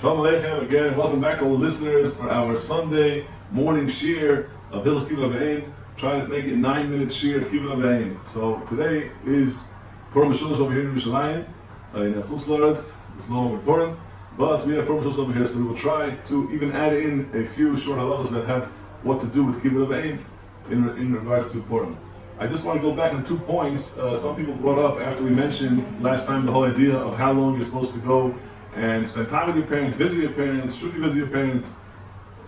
Shalom Aleichem again, welcome back all the listeners for our Sunday morning shir of Hills Kibud. Trying to make it 9-minute shir of Kibud. So today is Purim Mishulash over here in Yerushalayim, in Chutz La'aretz. It's no longer Purim, but we have Purim Mishulash over here, so we will try to even add in a few short halachas that have what to do with Kibud in regards to Purim. I just want to go back on 2 points. Some people brought up after we mentioned last time the whole idea of how long you're supposed to go and spend time with your parents, visit your parents, should you visit your parents,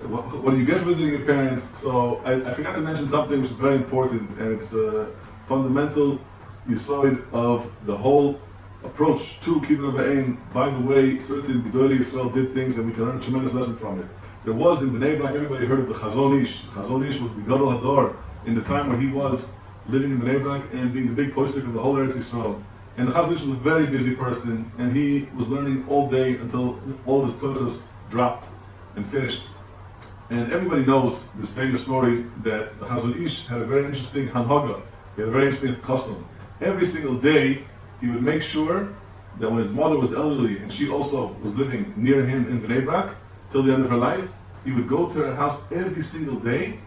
what do you get from visiting your parents? So I forgot to mention something which is very important, and it's a fundamental yesod of the whole approach to Kibud B'Ain. By the way, certain Gedolei Yisrael did things and we can learn a tremendous lesson from it. There was in Bnei Brak, everybody heard of the Chazon Ish. Chazon Ish was the Gadol Hador in the time where he was living in Bnei Brak and being the big posek of the whole Eretz Yisrael. And the Chazon Ish was a very busy person, and he was learning all day until all of his Skoczylas dropped and finished. And everybody knows this famous story that the Chazon Ish had a very interesting hanhaga. He had a very interesting custom. Every single day, he would make sure that when his mother was elderly and she also was living near him in Bnei Brak till the end of her life, he would go to her house every single day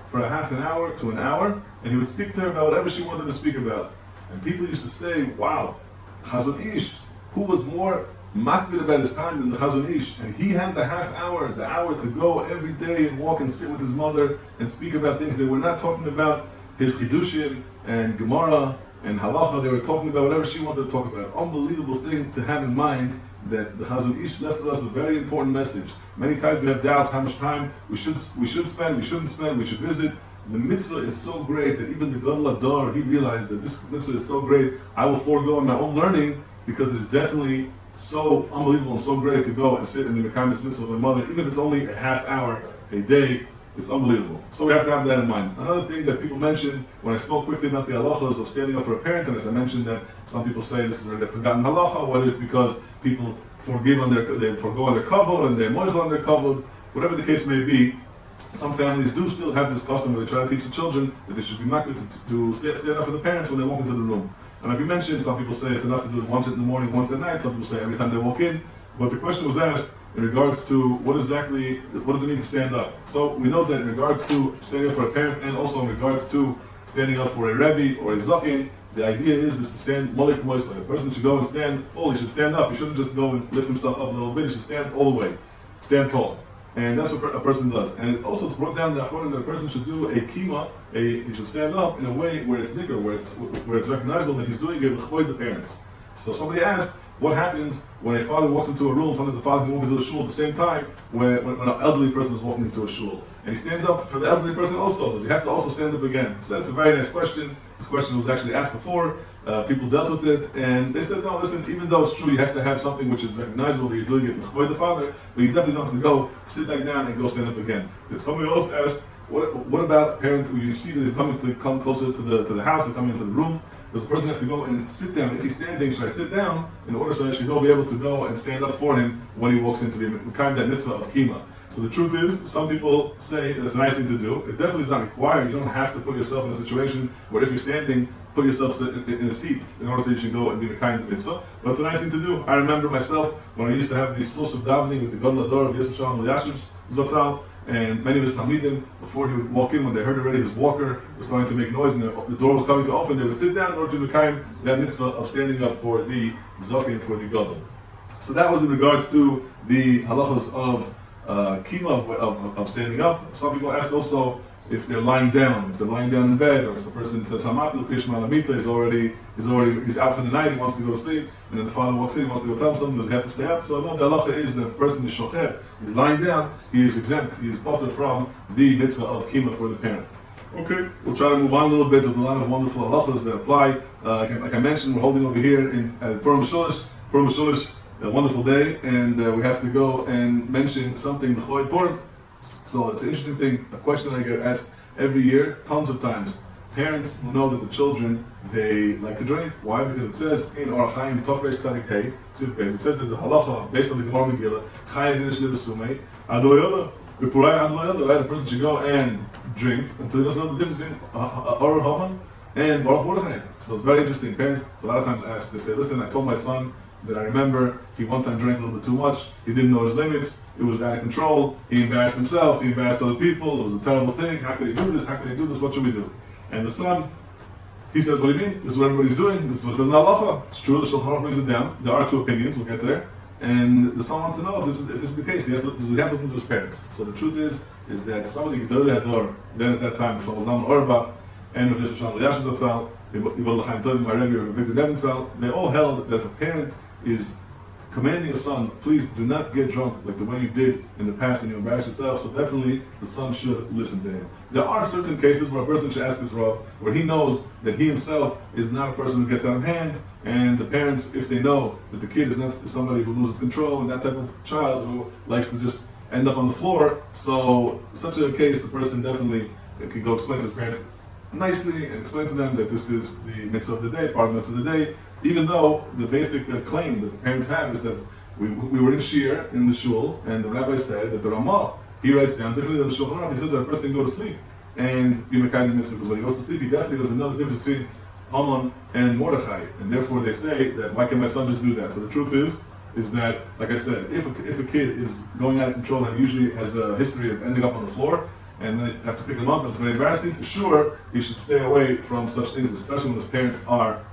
for a half an hour to an hour, and he would speak to her about whatever she wanted to speak about. And people used to say, wow, Chazon Ish, who was more makbid about his time than the Chazon Ish? And he had the hour to go every day and walk and sit with his mother and speak about things. They were not talking about his chidushim and Gemara and halacha. They were talking about whatever she wanted to talk about. Unbelievable thing to have in mind, that the Chazon Ish left with us a very important message. Many times we have doubts how much time we should spend, we shouldn't spend, we should visit. The mitzvah is so great that even the Gadol Hador, he realized that this mitzvah is so great, I will forego on my own learning because it is definitely so unbelievable and so great to go and sit in the Mekayim mitzvah with my mother, even if it's only a half hour a day. It's unbelievable. So we have to have that in mind. Another thing that people mentioned when I spoke quickly about the halachas of standing up for a parent, and as I mentioned that some people say this is a forgotten halacha, whether it's because people forgo on their kavod and they're moisel on their kavod, whatever the case may be. Some families do still have this custom where they try to teach the children that they should be makbid to stand up for the parents when they walk into the room. And like we mentioned, some people say it's enough to do it once in the morning, once at night. Some people say every time they walk in. But the question was asked in regards to what does it mean to stand up? So we know that in regards to standing up for a parent, and also in regards to standing up for a Rabbi or a Zaken, the idea is to stand molik moisla. A person should go and stand full. He should stand up. He shouldn't just go and lift himself up a little bit. He should stand all the way, stand tall. And that's what a person does. And it also brought down the achronim that a person should do a kima, he should stand up in a way where it's nicker, where it's recognizable that he's doing it with the parents. So somebody asked, what happens when a father walks into a room? Sometimes the father can walk into a shul at the same time when an elderly person is walking into a shul. And he stands up for the elderly person also. Does he have to also stand up again? So that's a very nice question. This question was actually asked before. People dealt with it, and they said, no, listen, even though it's true, you have to have something which is recognizable that you're doing it with the father, but you definitely don't have to go sit back down and go stand up again. If somebody else asked, what about a parent who you see that is come closer to the house and coming into the room? Does the person have to go and sit down? If he's standing, should I sit down in order so that she will be able to go and stand up for him when he walks into the kind of that mitzvah of kima? So the truth is, some people say it's a nice thing to do. It definitely is not required. You don't have to put yourself in a situation where if you're standing, put yourself in a seat in order so you should go and be the kind of mitzvah. But it's a nice thing to do. I remember myself when I used to have these of davening with the Gadol Hador of Yosef Shalom Yashiv Zatzal, and many of his talmidim, before he would walk in, when they heard already his walker was starting to make noise and the door was coming to open, they would sit down in order to become that mitzvah of standing up for the zaken, for the gadol. So that was in regards to the halachas of kima, of standing up. Some people ask also if they're lying down in bed, or if the person says Hamatul Krishma Lamita he's out for the night, he wants to go to sleep, and then the father walks in, he wants to go tell him something, does he have to stay up? So no, the halacha is that if the person is shochet, he's lying down, he is exempt, he is potter from the mitzvah of kima for the parent. Okay, we'll try to move on a little bit with a lot of wonderful halachas that apply. Like I mentioned, we're holding over here in Purim Mishulash, a wonderful day, and we have to go and mention something b'choy Purim. So it's an interesting thing, a question I get asked every year, tons of times. Parents who know that the children, they like to drink. Why? Because it says in Orach Chaim Tofresh Tzadik Hey, it says there's a halacha based on the Gemara Megillah, Chayav Inish Libesumei, Adoyoda, Bepurai Adoyoda, right? A person should go and drink until he doesn't know the difference between Orach Haman and Baruch Mordechai. So it's very interesting. Parents a lot of times ask, they say, listen, I told my son that I remember he one time drank a little bit too much. He didn't know his limits. It was out of control. He embarrassed himself. He embarrassed other people. It was a terrible thing. How could he do this? How could he do this? What should we do? And the son, he says, what do you mean? This is what everybody's doing. This is what it says in halacha. It's true, the Shulchan Aruch brings it down. There are two opinions. We'll get there. And the son wants to know if this is the case. He has to listen to his parents. So the truth is that some of the Gedolei Hador, then at that time, Shlomo Zalman Auerbach, and Rabbi Shlomo Yashin Zatzal, they all held that if a parent is commanding a son, please do not get drunk like the way you did in the past and you embarrass yourself, so definitely the son should listen to him. There are certain cases where a person should ask his Rav, where he knows that he himself is not a person who gets out of hand, and the parents, if they know that the kid is not somebody who loses control and that type of child who likes to just end up on the floor, so such a case, the person definitely can go explain to his parents nicely and explain to them that this is the mitzvah of the day, part of the mitzvah of the day, even though the basic claim that the parents have is that we were in Shir, in the shul, and the rabbi said that the Ramah, he writes down differently than the Shulchan Aruch, he says that a person can go to sleep and be Mekayim the mitzvah, because when he goes to sleep, he definitely does another difference between Haman and Mordechai, and therefore they say that why can my son just do that? So the truth is that, like I said, if a kid is going out of control and usually has a history of ending up on the floor, and they have to pick him up, and it's very embarrassing, for sure, he should stay away from such things, especially when his parents are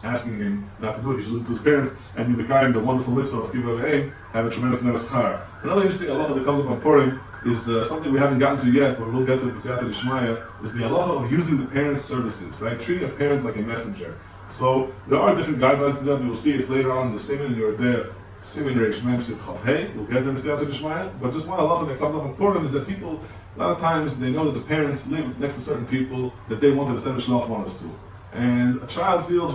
asking him not to do it. He should listen to his parents and be the wonderful mitzvah of Kibud and have a tremendous amount of schar. Another interesting halacha that comes up on Purim is something we haven't gotten to yet, but we'll get to it b'siyata d'shmaya, is the halacha of using the parents' services, right? Treating a parent like a messenger. So there are different guidelines to that. We will see it's later on in the Siman, you're there. Siman Reish Mem Sit Chav Hey, we'll get there b'siyata d'shmaya. But just one halacha that comes up on Purim is that people, a lot of times, they know that the parents live next to certain people that they wanted to send a shloch manos to. And a child feels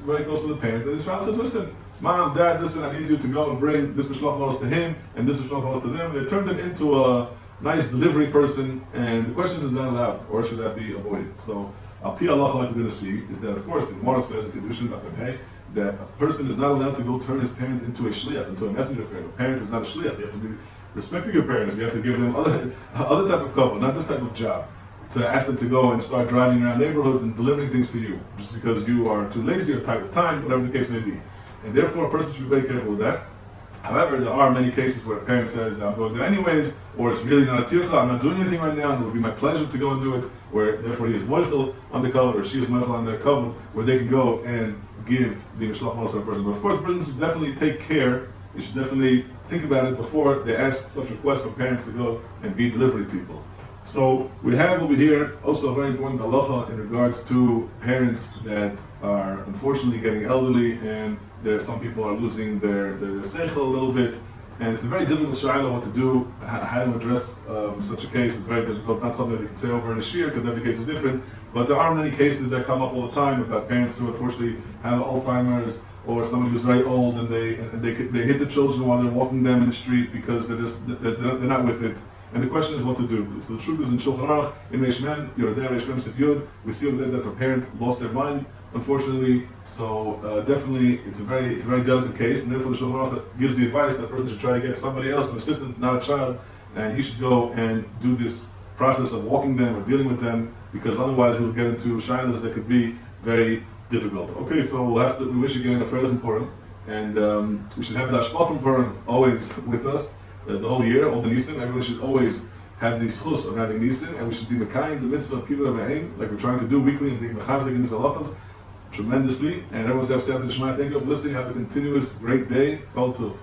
very close to the parent, and the child says, listen, Mom, Dad, listen, I need you to go and bring this mishloach manos to him, and this mishloach manos to them. They turned them into a nice delivery person, and the question is that allowed, or should that be avoided? So, al pi halacha, like we're going to see, is that, of course, the Gemara says in Kedushin that a person is not allowed to go turn his parent into a shliach, into a messenger for him. A parent is not a shliach. You have to be respecting your parents. You have to give them other type of couple, not this type of job. To ask them to go and start driving around neighborhoods and delivering things for you, just because you are too lazy or tight with time, whatever the case may be. And therefore, a person should be very careful with that. However, there are many cases where a parent says, I'm going there anyways, or it's really not a tircha, I'm not doing anything right now, and it would be my pleasure to go and do it, where therefore he is moichel on the cover, or she is moichel on their cover, where they can go and give the mishloach manos to a person. But of course, persons should definitely take care. You should definitely think about it before they ask such requests from parents to go and be delivery people. So we have over here also a very important halacha in regards to parents that are unfortunately getting elderly, and some people are losing their seichel a little bit, and it's a very difficult shaila what to do, how to address such a case. It's very difficult, not something that you can say over in a shir because every case is different, but there are many cases that come up all the time about parents who unfortunately have Alzheimer's, or somebody who's very old and they hit the children while they're walking them in the street because they're not with it. And the question is what to do. So the truth is in Shulchan Aruch, in Reish Mem, you're there, Reish Mem Sif Yud, we see over there that a parent lost their mind, unfortunately. So definitely, it's a very delicate case, and therefore the Shulchan Aruch gives the advice that a person should try to get somebody else, an assistant, not a child, and he should go and do this process of walking them or dealing with them, because otherwise he'll get into shilas that could be very difficult. Okay, so we wish you again a Freilich Purim, and we should have the Hashpah from Purim always with us. The whole year, all the Nisan, everyone should always have the schus of having Nisan, and we should be Mekayim, the mitzvah of Kibud Avraham, like we're trying to do weekly, and being Mechazik in these halachas tremendously. And everyone's have to Shema. Thank you for listening. Have a continuous great day. Kol Tov.